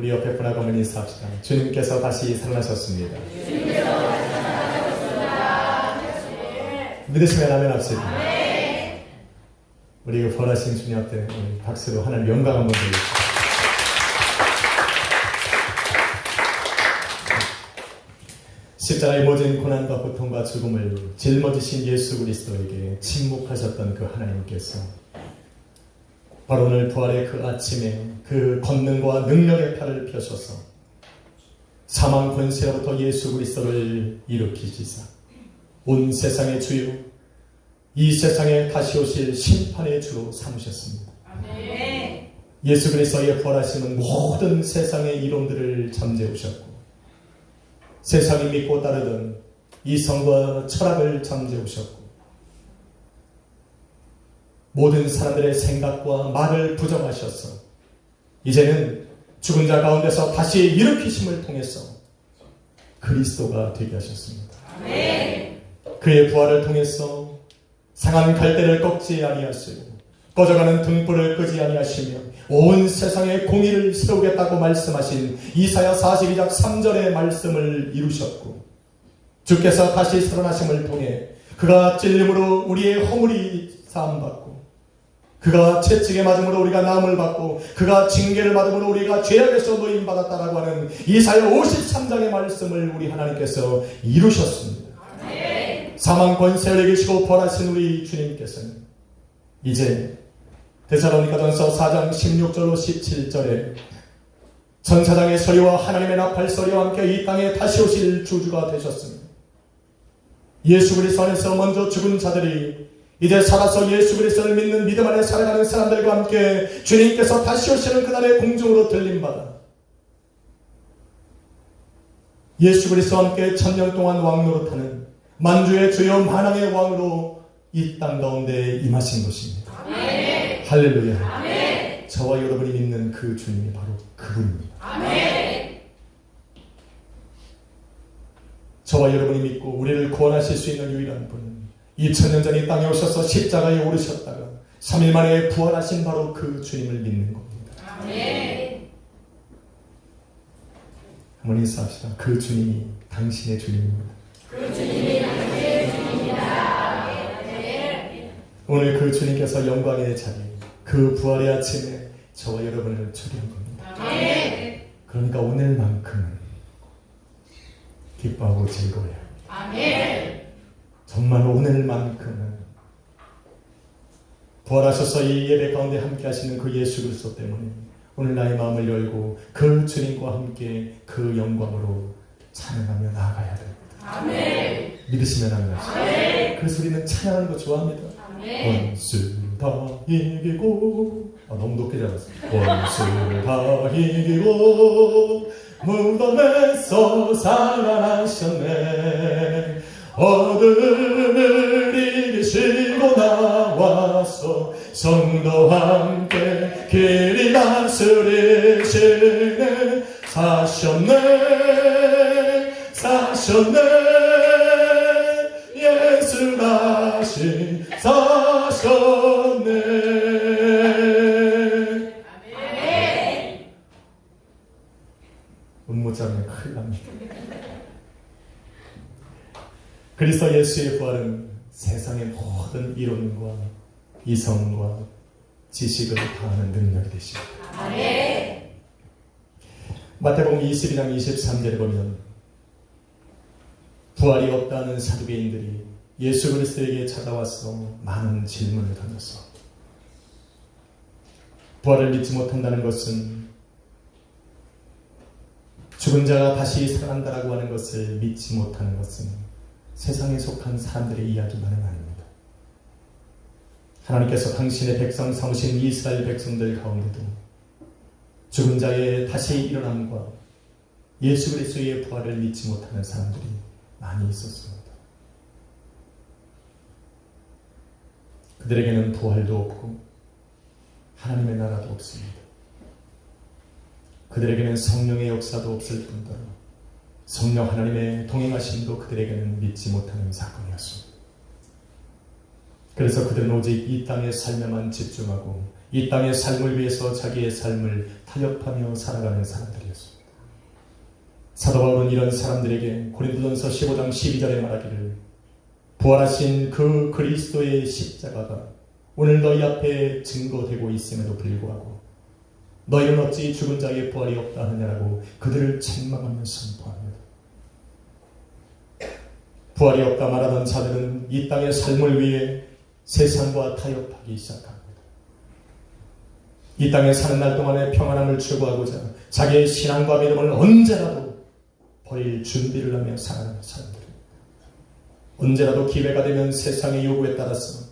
우리 옆에 분하고 한번 인사합시다. 주님께서 다시 살아나셨습니다. 믿으시면 아멘 합시다. 우리 부활하신 주님 앞에 박수로 하나님 영광 한번 드립시다. 십자가의 모든 고난과 고통과 죽음을 짊어지신 예수 그리스도에게 침묵하셨던 그 하나님께서 바로 오늘 부활의 그 아침에 그 권능과 능력의 팔을 펴셔서 사망 권세로부터 예수 그리스도를 일으키시사 온 세상의 주요, 이 세상에 다시 오실 심판의 주로 삼으셨습니다. 아멘. 예수 그리스도의 부활하심은 모든 세상의 이론들을 잠재우셨고 세상이 믿고 따르던 이성과 철학을 잠재우셨고 모든 사람들의 생각과 말을 부정하셔서 이제는 죽은 자 가운데서 다시 일으키심을 통해서 그리스도가 되게 하셨습니다. 아멘. 그의 부활을 통해서 상한 갈대를 꺾지 아니하시고 꺼져가는 등불을 끄지 아니하시며 온 세상의 공의를 세우겠다고 말씀하신 이사야 42장 3절의 말씀을 이루셨고 주께서 다시 살아나심을 통해 그가 찔림으로 우리의 허물이 사함받고 그가 채찍에 맞음으로 우리가 나음을 받고 그가 징계를 받음으로 우리가 죄악에서 노임받았다라고 하는 이사야 53장의 말씀을 우리 하나님께서 이루셨습니다. 아멘. 사망 권세를 이기시고 부활하신 우리 주님께서는 이제 데살로니가전서 4장 16절로 17절에 천사장의 서리와 하나님의 나팔 서리와 함께 이 땅에 다시 오실 주주가 되셨습니다. 예수 그리스도 안에서 먼저 죽은 자들이 이제 살아서 예수 그리스도를 믿는 믿음 안에 살아가는 사람들과 함께 주님께서 다시 오시는 그날의 공중으로 들림받아 예수 그리스도와 함께 천년 동안 왕노릇하는 만주의 주요 만왕의 왕으로 이 땅 가운데 임하신 것입니다. 아멘. 할렐루야. 아멘. 저와 여러분이 믿는 그 주님이 바로 그분입니다. 아멘. 저와 여러분이 믿고 우리를 구원하실 수 있는 유일한 분은 2000년 전 이 땅에 오셔서 십자가에 오르셨다가 3일 만에 부활하신 바로 그 주님을 믿는 겁니다. 아멘. 한번 인사합시다. 그 주님이 당신의 주님입니다. 그 주님이 당신의 주님입니다. 아멘. 오늘 그 주님께서 영광의 자리, 그 부활의 아침에 저와 여러분을 초대한 겁니다. 아멘. 그러니까 오늘만큼은 기뻐하고 즐거워요. 아멘. 정말 오늘만큼은 부활하셔서 이 예배 가운데 함께 하시는 그 예수 그리스도 때문에 오늘 나의 마음을 열고 그 주님과 함께 그 영광으로 찬양하며 나아가야 됩니다. 아멘. 믿으시면 합니다. 아멘. 그래서 우리는 찬양하는 거 좋아합니다. 아멘. 원수 다 이기고 너무 높게 잡았어요. 원수 다 이기고 무덤에서 살아나셨네. 어둠을 이기시고 나와서 성도와 함께 길이 다스리시네. 사셨네 사셨네 예수 다시 사셨네. 아멘. 못 잡으면 큰일 납니다. 그리스도 예수의 부활은 세상의 모든 이론과 이성과 지식을 다하는 능력이 되십니다. 아멘. 마태복음 22장 23절에 보면 부활이 없다는 사두개인들이 예수 그리스도에게 찾아와서 많은 질문을 던졌어. 부활을 믿지 못한다는 것은 죽은 자가 다시 살아난다라고 하는 것을 믿지 못하는 것은 세상에 속한 사람들의 이야기만은 아닙니다. 하나님께서 당신의 백성 삼으신 이스라엘 백성들 가운데도 죽은 자의 다시 일어남과 예수 그리스도의 부활을 믿지 못하는 사람들이 많이 있었습니다. 그들에게는 부활도 없고 하나님의 나라도 없습니다. 그들에게는 성령의 역사도 없을 뿐더러 성령 하나님의 동행하심도 그들에게는 믿지 못하는 사건이었습니다. 그래서 그들은 오직 이 땅의 삶에만 집중하고 이 땅의 삶을 위해서 자기의 삶을 타협하며 살아가는 사람들이었습니다. 사도 바울은 이런 사람들에게 고린도전서 15장 12절에 말하기를 부활하신 그 그리스도의 십자가가 오늘 너희 앞에 증거되고 있음에도 불구하고 너희는 어찌 죽은 자의 부활이 없다 하느냐라고 그들을 책망하며 선포합니다. 부활이 없다 말하던 자들은 이 땅의 삶을 위해 세상과 타협하기 시작합니다. 이 땅에 사는 날 동안에 평안함을 추구하고자 자기의 신앙과 믿음을 언제라도 버릴 준비를 하며 살아가는 사람들, 언제라도 기회가 되면 세상의 요구에 따라서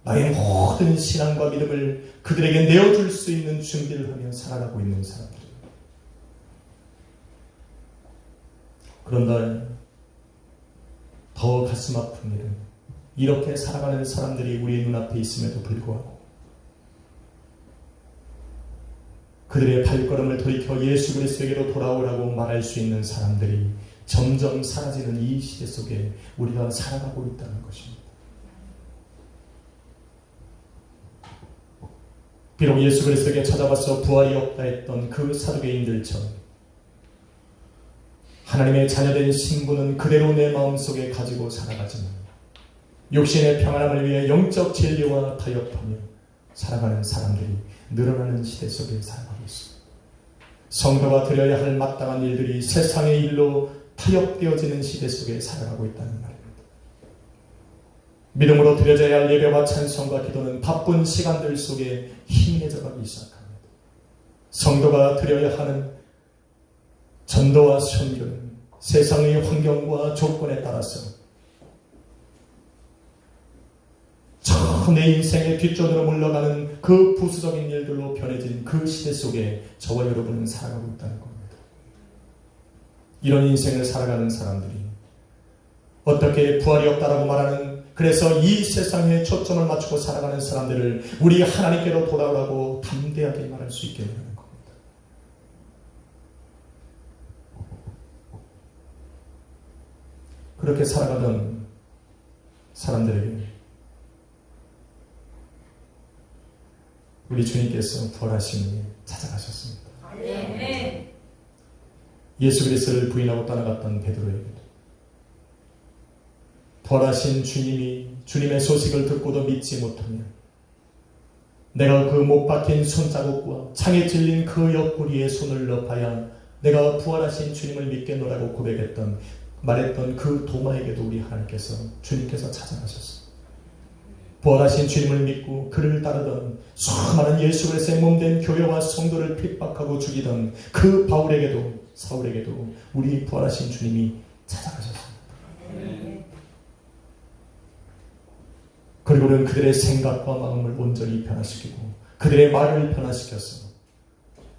나의 모든 신앙과 믿음을 그들에게 내어줄 수 있는 준비를 하며 살아가고 있는 사람들. 그런데 더 가슴 아픈 일은 이렇게 살아가는 사람들이 우리 눈앞에 있음에도 불구하고 그들의 발걸음을 돌이켜 예수 그리스도에게로 돌아오라고 말할 수 있는 사람들이 점점 사라지는 이 시대 속에 우리가 살아가고 있다는 것입니다. 비록 예수 그리스도에게 찾아와서 부활이 없다 했던 그 사두개인들처럼 하나님의 자녀된 신분은 그대로 내 마음속에 가지고 살아가지만 육신의 평안함을 위해 영적 진리와 타협하며 살아가는 사람들이 늘어나는 시대 속에 살아가고 있습니다. 성도가 드려야 할 마땅한 일들이 세상의 일로 타협되어지는 시대 속에 살아가고 있다는 말입니다. 믿음으로 드려져야 할 예배와 찬송과 기도는 바쁜 시간들 속에 희미해져가기 시작합니다. 성도가 드려야 하는 전도와 선교는 세상의 환경과 조건에 따라서 내 인생의 뒷전으로 물러가는 그 부수적인 일들로 변해진 그 시대 속에 저와 여러분은 살아가고 있다는 겁니다. 이런 인생을 살아가는 사람들이 어떻게 부활이 없다라고 말하는, 그래서 이 세상에 초점을 맞추고 살아가는 사람들을 우리 하나님께로 돌아오라고 담대하게 말할 수 있게 되는 겁니다. 그렇게 살아가던 사람들에게 우리 주님께서 부활하심에 찾아가셨습니다. 네. 예수 그리스도를 부인하고 떠나갔던 베드로에게도 부활하신 주님이 주님의 소식을 듣고도 믿지 못하며 내가 그 못 박힌 손자국과 창에 찔린 그 옆구리에 손을 넣어야 내가 부활하신 주님을 믿겠노라고 말했던 그 도마에게도 우리 하나님께서 주님께서 찾아가셨습니다. 부활하신 주님을 믿고 그를 따르던 수많은 예수 그리스도의 몸된 교회와 성도를 핍박하고 죽이던 그 사울에게도 우리 부활하신 주님이 찾아가셨습니다. 그리고는 그들의 생각과 마음을 온전히 변화시키고 그들의 말을 변화시켰어.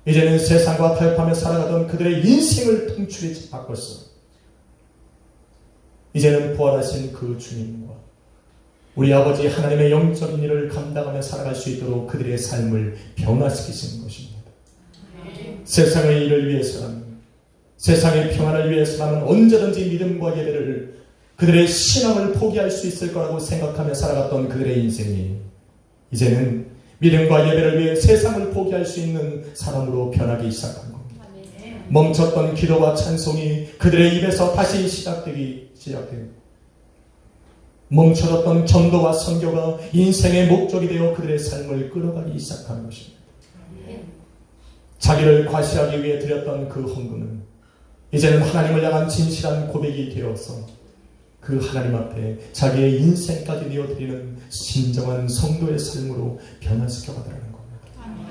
이제는 세상과 타협하며 살아가던 그들의 인생을 통째로 바꿨어. 이제는 부활하신 그 주님과 우리 아버지 하나님의 영적인 일을 감당하며 살아갈 수 있도록 그들의 삶을 변화시키시는 것입니다. 세상의 일을 위해서라면, 세상의 평안을 위해서라면 언제든지 믿음과 예배를, 그들의 신앙을 포기할 수 있을 거라고 생각하며 살아갔던 그들의 인생이 이제는 믿음과 예배를 위해 세상을 포기할 수 있는 사람으로 변하기 시작한 겁니다. 멈췄던 기도와 찬송이 그들의 입에서 다시 시작되고 멈춰졌던 전도와 선교가 인생의 목적이 되어 그들의 삶을 끌어가기 시작한 것입니다. 자기를 과시하기 위해 드렸던 그 헌금은 이제는 하나님을 향한 진실한 고백이 되어서 그 하나님 앞에 자기의 인생까지 내어드리는 진정한 성도의 삶으로 변화시켜가더라는 겁니다.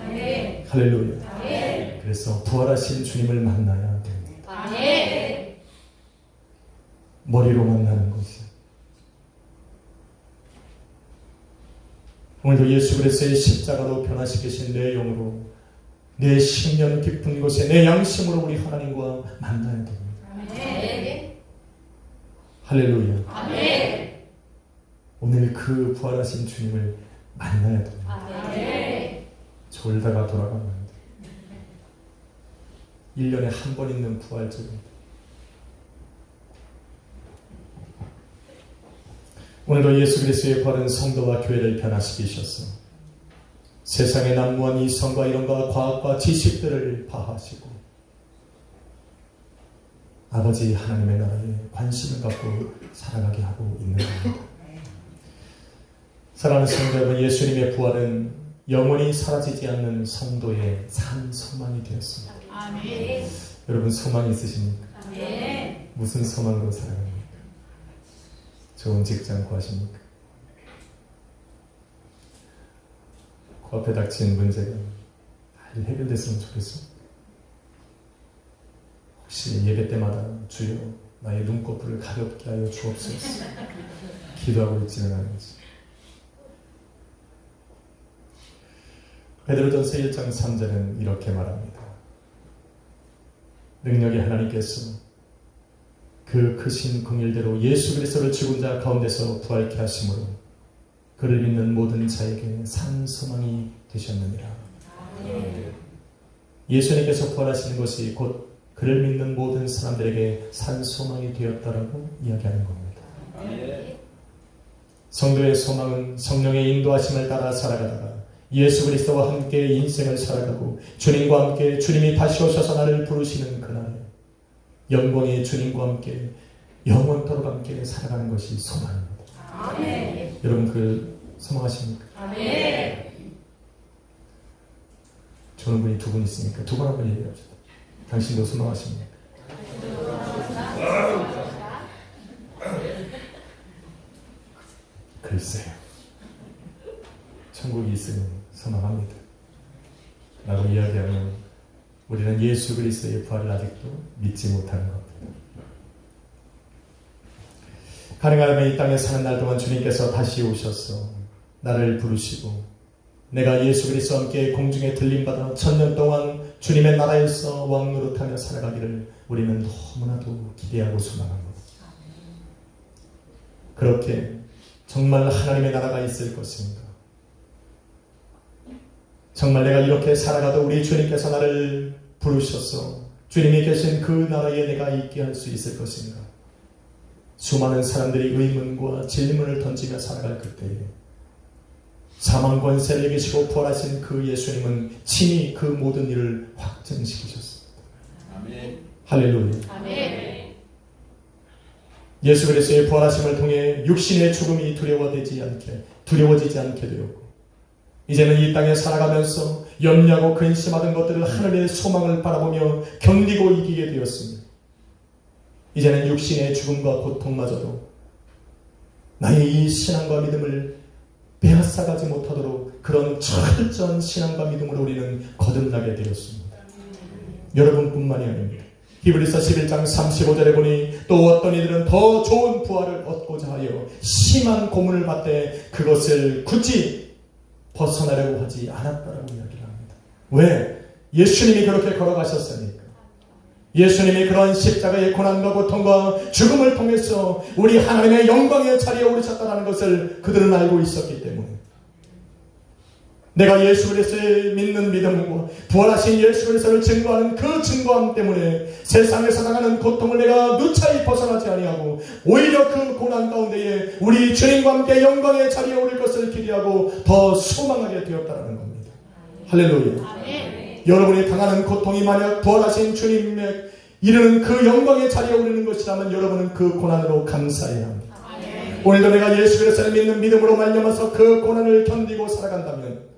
아멘. 할렐루야. 아멘. 그래서 부활하신 주님을 만나야 됩니다. 아멘. 머리로 만나는 것이 오늘도 예수 그리스도의 십자가로 변화시키신 내 영으로, 내 심년 깊은 곳에 내 양심으로 우리 하나님과 만나야 됩니다. 아멘. 할렐루야. 아멘. 오늘 그 부활하신 주님을 만나야 됩니다. 아멘. 졸다가 돌아가면 안 돼. 1년에 한 번 있는 부활절입니다. 오늘도 예수 그리스도의 부활은 성도와 교회를 변화시키셨어. 세상의 난무한 이성과 이론과 과학과 지식들을 파하시고 아버지 하나님의 나라에 관심을 갖고 살아가게 하고 있는 겁니다. 사랑하는 성도 여러분, 예수님의 부활은 영원히 사라지지 않는 성도의 산 소망이 되었습니다. 아멘. 여러분 소망이 있으십니까? 아멘. 무슨 소망으로 살아갑니까? 좋은 직장 구하십니까? 코앞에 닥친 문제가 잘 해결됐으면 좋겠습니다. 혹시 예배 때마다 주여 나의 눈꺼풀을 가볍게 하여 주옵소서 기도하고 있지는 않은지. 베드로전서 1장 3절은 이렇게 말합니다. 능력의 하나님께서 그 크신 긍휼대로 예수 그리스도를 죽은 자 가운데서 부활케 하심으로 그를 믿는 모든 자에게 산 소망이 되셨느니라. 예수님께서 부활하시는 것이 곧 그를 믿는 모든 사람들에게 산 소망이 되었다라고 이야기하는 겁니다. 성도의 소망은 성령의 인도하심을 따라 살아가다가 예수 그리스도와 함께 인생을 살아가고 주님과 함께 주님이 다시 오셔서 나를 부르시는 그날에 영광의 주님과 함께 영원토록 함께 살아가는 것이 소망입니다. 아멘. 여러분 그 소망하십니까? 아멘. 좋은 분이 두 분 있으니까 두 분 한번 얘기합시다. 당신도 소망하십니까? 글쎄요. 천국이 있으면 소망합니다. 라고 이야기하면 우리는 예수 그리스도의 부활을 아직도 믿지 못하는 겁니다. 가능하면 이 땅에 사는 날 동안 주님께서 다시 오셔서 나를 부르시고 내가 예수 그리스도와 함께 공중에 들림받아 천년 동안 주님의 나라에서 왕노릇하며 살아가기를 우리는 너무나도 기대하고 소망합니다. 그렇게 정말 하나님의 나라가 있을 것인가? 정말 내가 이렇게 살아가도 우리 주님께서 나를 부르셔서 주님이 계신 그 나라에 내가 있게 할 수 있을 것인가? 수많은 사람들이 의문과 질문을 던지며 살아갈 그때에 사망 권세를 이기시고 부활하신 그 예수님은 친히 그 모든 일을 확증시키셨습니다. 아멘. 할렐루야. 아멘. 예수 그리스도의 부활하심을 통해 육신의 죽음이 두려워지지 않게 되었고 이제는 이 땅에 살아가면서 염려하고 근심하던 것들을 하늘의 소망을 바라보며 견디고 이기게 되었습니다. 이제는 육신의 죽음과 고통마저도 나의 이 신앙과 믿음을 빼앗아가지 못하도록 그런 철저한 신앙과 믿음으로 우리는 거듭나게 되었습니다. 여러분뿐만이 아닙니다. 히브리서 11장 35절에 보니 또 어떤 이들은 더 좋은 부활을 얻고자 하여 심한 고문을 받되 그것을 굳이 벗어나려고 하지 않았다라고 이야기를 합니다. 왜? 예수님이 그렇게 걸어가셨으니까. 예수님이 그런 십자가의 고난과 고통과 죽음을 통해서 우리 하나님의 영광의 자리에 오르셨다는 것을 그들은 알고 있었기 때문에 내가 예수 그리스도를 믿는 믿음과 부활하신 예수 그리스도를 증거하는 그 증거함 때문에 세상에서 당하는 고통을 내가 누차히 벗어나지 아니하고 오히려 그 고난 가운데에 우리 주님과 함께 영광의 자리에 오를 것을 기대하고 더 소망하게 되었다는 겁니다. 할렐루야. 아멘. 여러분이 당하는 고통이 만약 부활하신 주님의 이르는 그 영광의 자리에 오르는 것이라면 여러분은 그 고난으로 감사해야 합니다. 아멘. 오늘도 내가 예수 그리스도를 믿는 믿음으로 말미암아서 그 고난을 견디고 살아간다면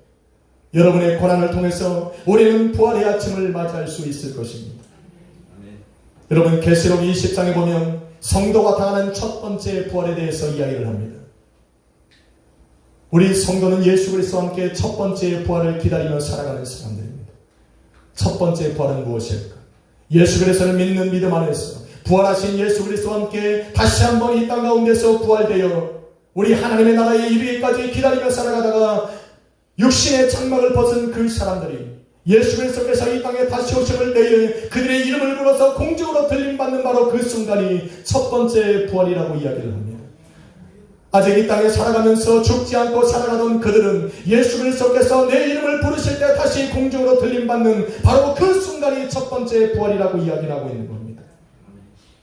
여러분의 고난을 통해서 우리는 부활의 아침을 맞이할 수 있을 것입니다. 아멘. 여러분 계시록 20장에 보면 성도가 당하는 첫 번째 부활에 대해서 이야기를 합니다. 우리 성도는 예수 그리스도와 함께 첫 번째 부활을 기다리며 살아가는 사람들입니다. 첫 번째 부활은 무엇일까? 예수 그리스도를 믿는 믿음 안에서 부활하신 예수 그리스도와 함께 다시 한번 이 땅 가운데서 부활되어 우리 하나님의 나라에 이르기까지 기다리며 살아가다가 육신의 장막을 벗은 그 사람들이 예수 그리스도께서 이 땅에 다시 오심을 때에 그들의 이름을 불러서 공중으로 들림받는 바로 그 순간이 첫 번째 부활이라고 이야기를 합니다. 아직 이 땅에 살아가면서 죽지 않고 살아가던 그들은 예수 그리스도께서 내 이름을 부르실 때 다시 공중으로 들림받는 바로 그 순간이 첫 번째 부활이라고 이야기를 하고 있는 겁니다.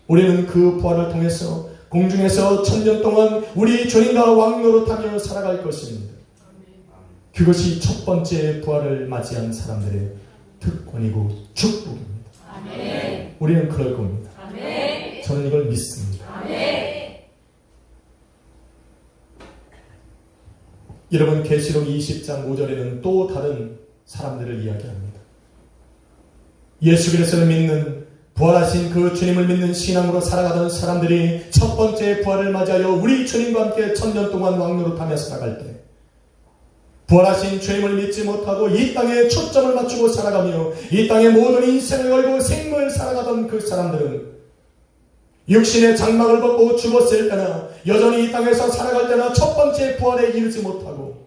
우리는 그 부활을 통해서 공중에서 천년 동안 우리 주님과 왕노릇하며 살아갈 것입니다. 그것이 첫 번째 부활을 맞이한 사람들의 특권이고 축복입니다. 아멘. 우리는 그럴 겁니다. 아멘. 저는 이걸 믿습니다. 아멘. 여러분, 계시록 20장 5절에는 또 다른 사람들을 이야기합니다. 예수 그리스도를 믿는, 부활하신 그 주님을 믿는 신앙으로 살아가던 사람들이 첫 번째 부활을 맞이하여 우리 주님과 함께 1000년 동안 왕노릇하며 살아갈 때, 부활하신 주님을 믿지 못하고 이 땅에 초점을 맞추고 살아가며 이 땅의 모든 인생을 걸고 생명을 살아가던 그 사람들은 육신의 장막을 벗고 죽었을 때나 여전히 이 땅에서 살아갈 때나 첫 번째 부활에 이르지 못하고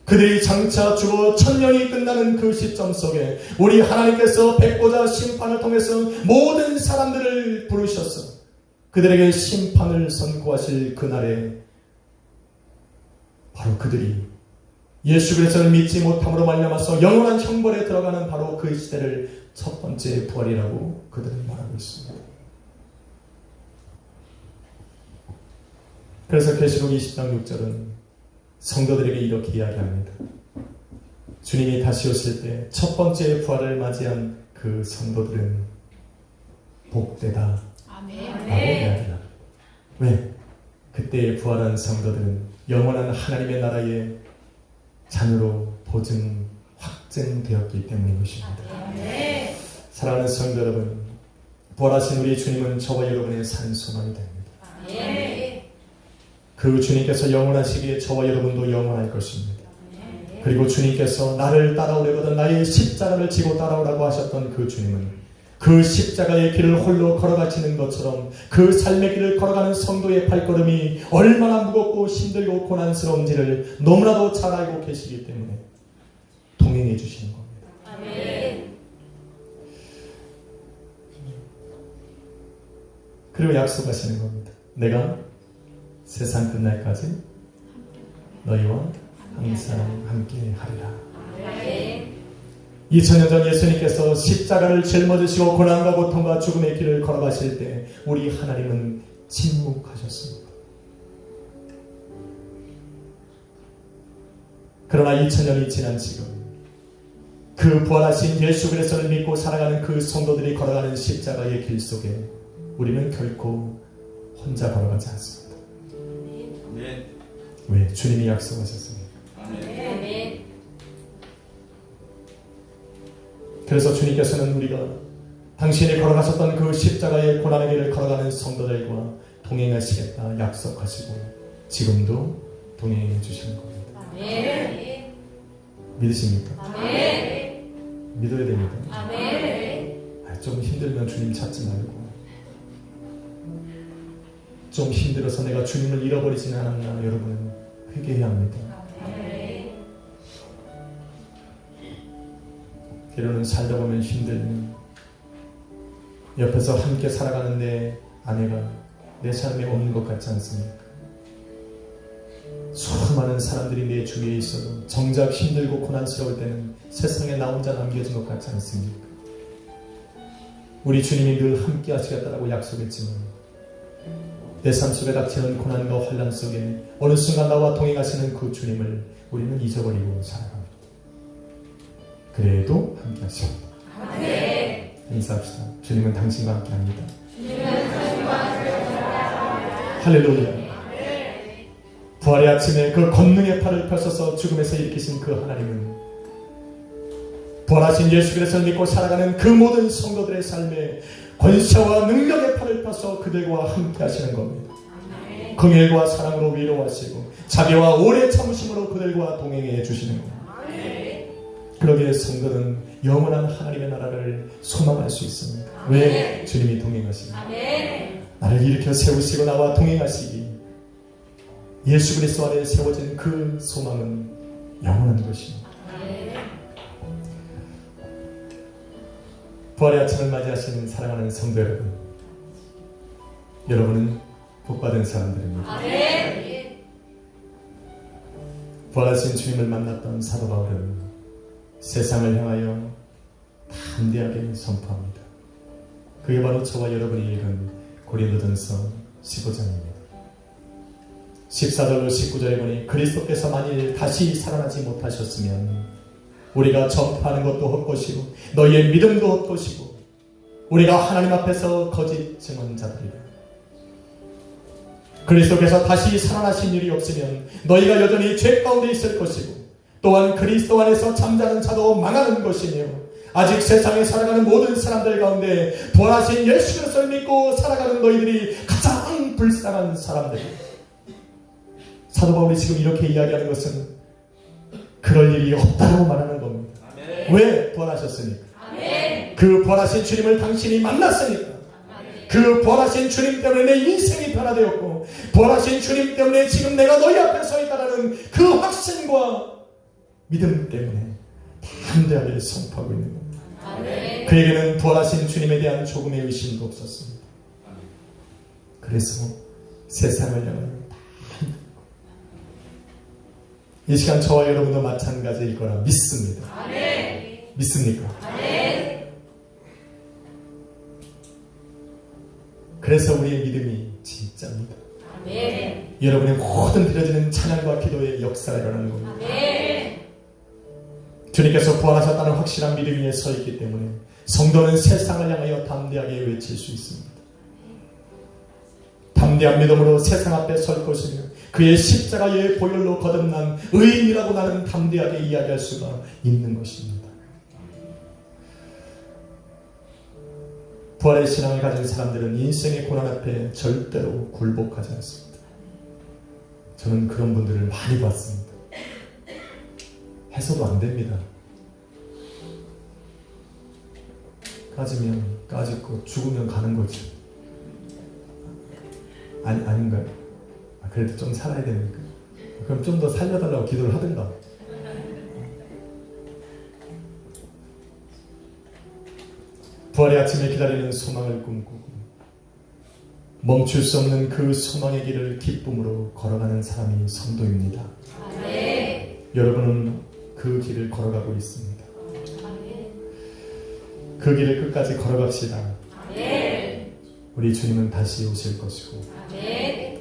그들이 장차 죽어 1000년이 끝나는 그 시점 속에 우리 하나님께서 백보자 심판을 통해서 모든 사람들을 부르셔서 그들에게 심판을 선고하실 그날에 바로 그들이 예수 그리스도를 믿지 못함으로 말미암아서 영원한 형벌에 들어가는 바로 그 시대를 첫 번째 부활이라고 그들은 말하고 있습니다. 그래서 계시록 20장 6절은 성도들에게 이렇게 이야기합니다. 주님이 다시 오실 때 첫 번째 부활을 맞이한 그 성도들은 복되다 아멘. 라고 이야기합니다. 왜? 그때의 부활한 성도들은 영원한 하나님의 나라의 자녀로 보증, 확증되었기 때문인 것입니다. 아멘. 사랑하는 성도 여러분, 부활하신 우리 주님은 저와 여러분의 산 소망이 됩니다. 아멘. 그 주님께서 영원하시기에 저와 여러분도 영원할 것입니다. 그리고 주님께서 나를 따라오려거든 나의 십자가를 지고 따라오라고 하셨던 그 주님은 그 십자가의 길을 홀로 걸어가시는 것처럼 그 삶의 길을 걸어가는 성도의 발걸음이 얼마나 무겁고 힘들고 고난스러운지를 너무나도 잘 알고 계시기 때문에 동행해 주시는 겁니다. 아멘. 그리고 약속하시는 겁니다. 내가 세상 끝날까지 너희와 항상 함께 하리라. 아멘. 2000년 전 예수님께서 십자가를 짊어지시고 고난과 고통과 죽음의 길을 걸어가실 때 우리 하나님은 침묵하셨습니다. 그러나 2000년이 지난 지금 그 부활하신 예수 그리스도를 믿고 살아가는 그 성도들이 걸어가는 십자가의 길 속에 우리는 결코 혼자 걸어가지 않습니다. 아멘. 왜? 주님이 약속하셨습니다. 아멘. 그래서 주님께서는 우리가 당신이 걸어가셨던 그 십자가의 고난의 길을 걸어가는 성도들과 동행하시겠다 약속하시고 지금도 동행해 주시는 겁니다. 아멘. 믿으십니까? 아멘. 믿어야 됩니다. 아멘. 좀 힘들면 주님 찾지 말고 좀 힘들어서 내가 주님을 잃어버리지는 않았나 여러분은 회개해야 합니다. 아멘. 때로는 살다 보면 힘들면 옆에서 함께 살아가는 내 아내가 내 삶에 없는 것 같지 않습니까? 수많은 사람들이 내 주위에 있어도 정작 힘들고 고난스러울 때는 세상에 나 혼자 남겨진 것 같지 않습니까? 우리 주님이 늘 함께 하시겠다라고 약속했지만 내 삶 속에 닥치는 고난과 환난 속에 어느 순간 나와 동행하시는 그 주님을 우리는 잊어버리고 살아갑니다. 그래도 함께 하십니다. 아멘. 인사합시다. 주님은 당신과 함께 합니다. 할렐루야. 부활의 아침에 그 권능의 팔을 펴셔서 죽음에서 일으키신 그 하나님은 부활하신 예수 그리스도를 믿고 살아가는 그 모든 성도들의 삶에 권세와 능력의 팔을 펴서 그들과 함께 하시는 겁니다. 긍휼과 사랑으로 위로하시고 자비와 오래 참으심으로 그들과 동행해 주시는 겁니다. 그러기에 성도는 영원한 하나님의 나라를 소망할 수 있습니다. 왜? 주님이 동행하시니 나를 일으켜 세우시고 나와 동행하시기 예수 그리스도 안에 세워진 그 소망은 영원한 것입니다. 부활의 아침을 맞이하시는 사랑하는 성도 여러분, 여러분은 복받은 사람들입니다. 부활하신 주님을 만났던 사도 바울은 세상을 향하여 담대하게 선포합니다. 그게 바로 저와 여러분이 읽은 고린도전서 15장입니다. 14절로 19절에 보니 그리스도께서 만일 다시 살아나지 못하셨으면 우리가 전파하는 것도 헛것이고 너희의 믿음도 헛것이고 우리가 하나님 앞에서 거짓 증언자들이라. 그리스도께서 다시 살아나신 일이 없으면 너희가 여전히 죄 가운데 있을 것이고 또한 그리스도 안에서 잠자는 자도 망하는 것이며 아직 세상에 살아가는 모든 사람들 가운데 부활하신 예수 그리스도를 믿고 살아가는 너희들이 가장 불쌍한 사람들이다. 사도 바울이 지금 이렇게 이야기하는 것은 그럴 일이 없다고 말하는 겁니다. 아멘. 왜? 부활하셨으니까. 아멘. 그 부활하신 주님을 당신이 만났으니까. 그 부활하신 주님 때문에 내 인생이 변화되었고 부활하신 주님 때문에 지금 내가 너희 앞에 서 있다는 그 확신과 믿음 때문에 담대하게 선포하고 있는 겁니다. 아멘. 그에게는 부활하신 주님에 대한 조금의 의심도 없었습니다. 그래서 세상을 향하여 이 시간 저와 여러분도 마찬가지일 거라 믿습니다. 아멘. 믿습니까? 아멘. 그래서 우리의 믿음이 진짜입니다. 아멘. 여러분의 모든 드려지는 찬양과 기도의 역사가 일어나는 겁니다. 아멘. 주님께서 부활하셨다는 확실한 믿음 위에 서 있기 때문에 성도는 세상을 향하여 담대하게 외칠 수 있습니다. 담대한 믿음으로 세상 앞에 설 것이며 그의 십자가의 보혈로 거듭난 의인이라고 나는 담대하게 이야기할 수가 있는 것입니다. 부활의 신앙을 가진 사람들은 인생의 고난 앞에 절대로 굴복하지 않습니다. 저는 그런 분들을 많이 봤습니다. 해서도 안 됩니다. 까지면 까짓고 죽으면 가는 거지. 아닌가요? 그래도 좀 살아야 되니까. 그럼 좀 더 살려달라고 기도를 하든가. 부활의 아침에 기다리는 소망을 꿈꾸고 멈출 수 없는 그 소망의 길을 기쁨으로 걸어가는 사람이 성도입니다. 아멘. 여러분은 그 길을 걸어가고 있습니다. 아멘. 그 길을 끝까지 걸어갑시다. 아멘. 우리 주님은 다시 오실 것이고 아멘.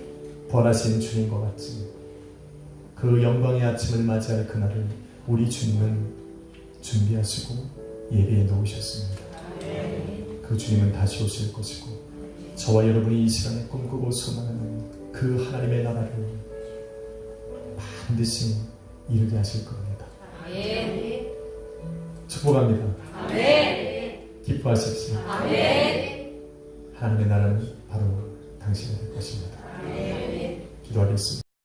부활하신 주님과 같이 그 영광의 아침을 맞이할 그날을 우리 주님은 준비하시고 예비해 놓으셨습니다. 그 주님은 다시 오실 것이고 저와 여러분이 이 시간에 꿈꾸고 소망하는 그 하나님의 나라를 반드시 이루게 하실 겁니다. 아멘. 축복합니다. 아멘. 기뻐하십시오. 아멘. 하나님의 나라는 바로 당신이 될 것입니다. 아멘. 기도하겠습니다.